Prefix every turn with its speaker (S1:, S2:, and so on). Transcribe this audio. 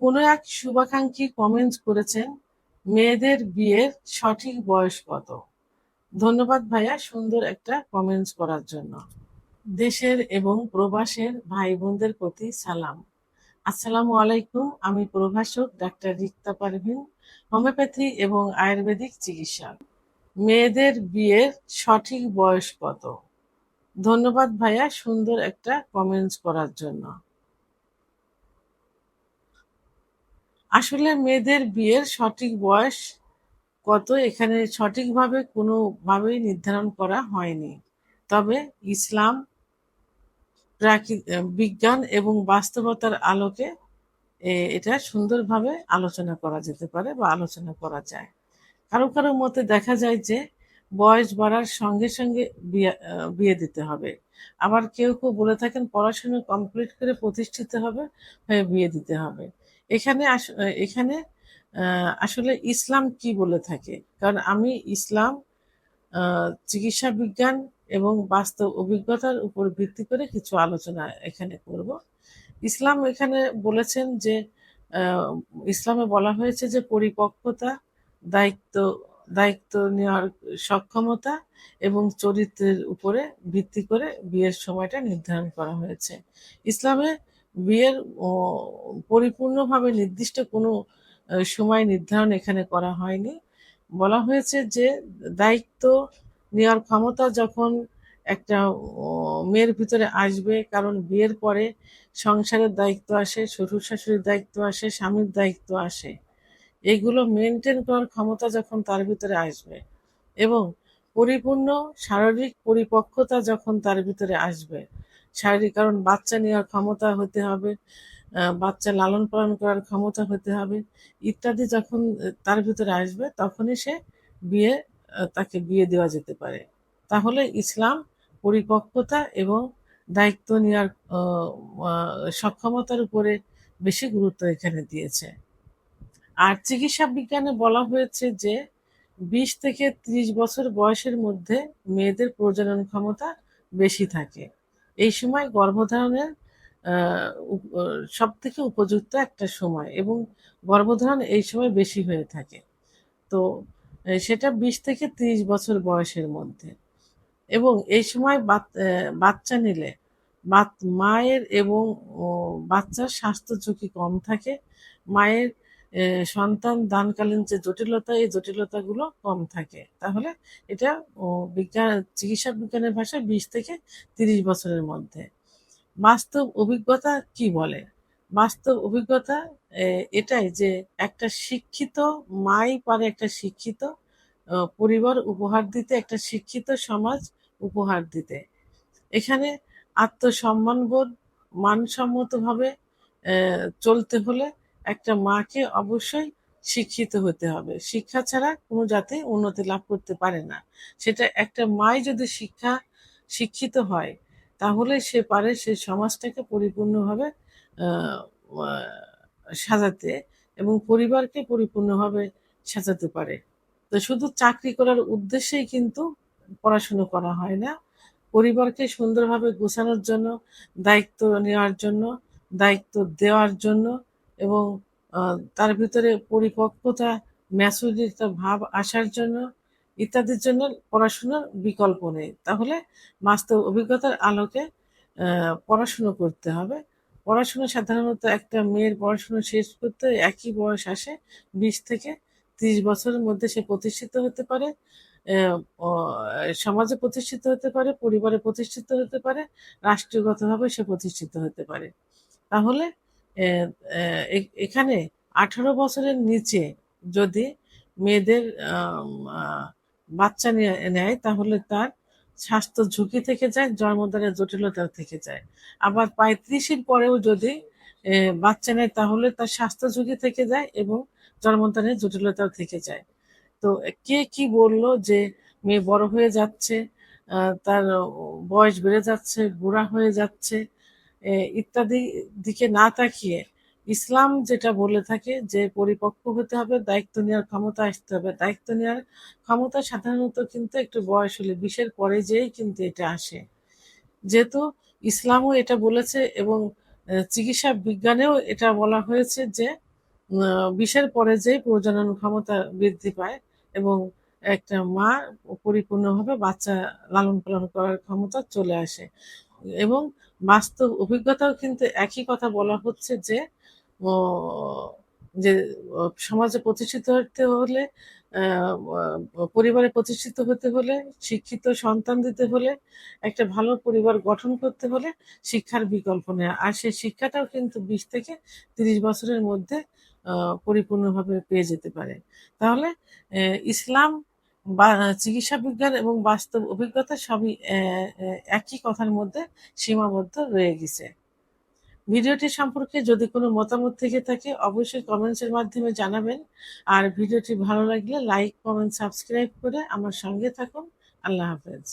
S1: কোনো এক শুভাকাঙ্ক্ষী কমেন্ট করেছেন, মেয়েদের বিয়ের সঠিক বয়স কত? ধন্যবাদ ভাইয়া সুন্দর একটা কমেন্টস করার জন্য। দেশের এবং প্রবাসের ভাই বোনদের প্রতি সালাম। আসসালামু আলাইকুম। আমি প্রভাষক ডাক্তার রিক্তা পারভিন, হোমিওপ্যাথি এবং আয়ুর্বেদিক চিকিৎসক। মেয়েদের বিয়ের সঠিক বয়স কত? ধন্যবাদ ভাইয়া সুন্দর একটা কমেন্টস করার জন্য। আসলে মেয়েদের বিয়ের সঠিক বয়স কত এখানে সঠিকভাবে কোনোভাবেই নির্ধারণ করা হয়নি। তবে ইসলাম, বিজ্ঞান এবং বাস্তবতার আলোকে এটা সুন্দরভাবে আলোচনা করা যেতে পারে বা আলোচনা করা যায়। কারো কারো মতে দেখা যায় যে বয়স বাড়ার সঙ্গে সঙ্গে বিয়ে দিতে হবে। আবার কেউ কেউ বলে থাকেন পড়াশোনা কমপ্লিট করে প্রতিষ্ঠিত হবে, হয়ে বিয়ে দিতে হবে। এখানে এখানে আসলে ইসলাম কি বলে থাকে, কারণ আমি ইসলাম, চিকিৎসা বিজ্ঞান এবং বাস্তব অভিজ্ঞতার উপর ভিত্তি করে কিছু আলোচনা এখানে করব। ইসলাম এখানে বলেছেন যে আহ, ইসলামে বলা হয়েছে যে পরিপক্কতা, দায়িত্ব দায়িত্ব নেওয়ার সক্ষমতা এবং চরিত্রের উপরে ভিত্তি করে বিয়ের সময়টা নির্ধারণ করা হয়েছে। ইসলামে বিয়ের ও, পরিপূর্ণভাবে নির্দিষ্ট কোনো সময় নির্ধারণ এখানে করা হয়নি। বলা হয়েছে যে দায়িত্ব নেওয়ার ক্ষমতা যখন একটা মেয়ের ভিতরে আসবে, কারণ বিয়ের পরে সংসারের দায়িত্ব আসে, শ্বশুর শাশুড়ির দায়িত্ব আসে, স্বামীর দায়িত্ব আসে। এগুলো মেনটেন করার ক্ষমতা যখন তার ভিতরে আসবে এবং পরিপূর্ণ শারীরিক পরিপক্কতা যখন তার ভিতরে আসবে, শারীরিক, কারণ বাচ্চা নেওয়ার ক্ষমতা হতে হবে, বাচ্চা লালন পালন করার ক্ষমতা হতে হবে ইত্যাদি, যখন তার ভিতরে আসবে তখনই সে বিয়ে তাকে বিয়ে দেওয়া যেতে পারে। তাহলে ইসলাম পরিপক্কতা এবং দায়িত্ব নেওয়ার সক্ষমতার উপরে বেশি গুরুত্ব এখানে দিয়েছে। আর চিকিৎসা বিজ্ঞানে বলা হয়েছে যে 20 থেকে 30 বছর বয়সের মধ্যে মেয়েদের প্রজনন ক্ষমতা বেশি থাকে। এই সময় গর্ভধারণের সব থেকে উপযুক্ত একটা সময় এবং গর্ভধারণ এই সময় বেশি হয়ে থাকে। তো সেটা 20 থেকে 30 বছর বয়সের মধ্যে। এবং এই সময় বাচ্চা নিলে মায়ের এবং বাচ্চার স্বাস্থ্য ঝুঁকি কম থাকে। মায়ের সন্তান দানকালীন যে জটিলতা, এই জটিলতাগুলো কম থাকে। তাহলে এটা বিজ্ঞান, চিকিৎসা বিজ্ঞানের ভাষায় 20 থেকে 30 বছরের মধ্যে। বাস্তব অভিজ্ঞতা কি বলে? বাস্তব অভিজ্ঞতা এটাই যে একটা শিক্ষিত মাই পারে একটা শিক্ষিত পরিবার উপহার দিতে, একটা শিক্ষিত সমাজ উপহার দিতে। এখানে আত্মসম্মানবোধ, মানসম্মতভাবে চলতে হলে একটা মাকে অবশ্যই শিক্ষিত হতে হবে। শিক্ষা ছাড়া কোনো জাতি উন্নতি লাভ করতে পারে না। সেটা একটা মাই যদি শিক্ষিত হয়, তাহলে সে পারে সেই সমাজটাকে পরিপূর্ণভাবে আহ, আহ, সাজাতে এবং পরিবারকে পরিপূর্ণভাবে সাজাতে পারে। তো শুধু চাকরি করার উদ্দেশ্যেই কিন্তু পড়াশুনো করা হয় না। পরিবারকে সুন্দরভাবে গোছানোর জন্য, দায়িত্ব নেওয়ার জন্য, দায়িত্ব দেওয়ার জন্য এবং তার ভিতরে পরিপক্কতা, ম্যাচুরিটি ভাব আসার জন্য ইত্যাদির জন্য পড়াশোনার বিকল্প নেই। তাহলে বাস্তব অভিজ্ঞতার আলোকে পড়াশুনো করতে হবে। পড়াশুনো সাধারণত একটা মেয়ের পড়াশুনো শেষ করতে একই বয়স আসে, 20 থেকে 30 বছরের মধ্যে সে প্রতিষ্ঠিত হতে পারে, আহ, সমাজে প্রতিষ্ঠিত হতে পারে, পরিবারে প্রতিষ্ঠিত হতে পারে, রাষ্ট্রীয়গতভাবে সে প্রতিষ্ঠিত হতে পারে। তাহলে এখানে 18 বছরের নিচে যদি মেয়েদের আম, আহ, বাচ্চা নেয়, তাহলে তার স্বাস্থ্য ঝুঁকি থেকে যায়, জন্মদানের জটিলতা থেকে যায়। আবার 35-এর পরেও যদি বাচ্চা নেয়, তাহলে তার স্বাস্থ্য ঝুঁকি থেকে যায় এবং জন্মদানের জটিলতাও থেকে যায়। তো কে কি বললো যে মেয়ে বড় হয়ে যাচ্ছে, তার বয়স বেড়ে যাচ্ছে, বুড়া হয়ে যাচ্ছে, ইত্যাদি দিকে না তাকিয়ে ইসলাম যেটা বলে থাকে যে পরিপক্ক হতে হবে, দায়িত্ব নেওয়ার ক্ষমতা আসতে হবে। দায়িত্ব নেওয়ার ক্ষমতা সাধারণত কিন্তু একটু বয়স হলে 20-এর পরে যেয়েই কিন্তু এটা আসে। যেহেতু ইসলামও এটা বলেছে এবং চিকিৎসা বিজ্ঞানেও এটা বলা হয়েছে যে 20-এর পরে যেই প্রজনন ক্ষমতা বৃদ্ধি পায় এবং একটা মা পরিপূর্ণভাবে বাচ্চা লালন পালন করার ক্ষমতা চলে আসে। এবং বাস্তব অভিজ্ঞতাও কিন্তু একই কথা বলা হচ্ছে যে ও যে সমাজে প্রতিষ্ঠিত হতে হলে, পরিবারে প্রতিষ্ঠিত হতে হলে, শিক্ষিত সন্তান দিতে হলে, একটা ভালো পরিবার গঠন করতে হলে শিক্ষার বিকল্প নেই। আর সেই শিক্ষাটাও কিন্তু ২০ থেকে ৩০ বছরের মধ্যে পরিপূর্ণভাবে পেয়ে যেতে পারে। তাহলে ইসলাম বা চিকিৎসা বিজ্ঞান এবং বাস্তব অভিজ্ঞতা সবই একই কথার মধ্যে সীমাবদ্ধ রয়ে গেছে। ভিডিওটি সম্পর্কে যদি কোনো মতামত থেকে থাকে অবশ্যই কমেন্টসের মাধ্যমে জানাবেন। আর ভিডিওটি ভালো লাগলে লাইক, কমেন্ট, সাবস্ক্রাইব করে আমার সঙ্গে থাকুন। আল্লাহ হাফেজ।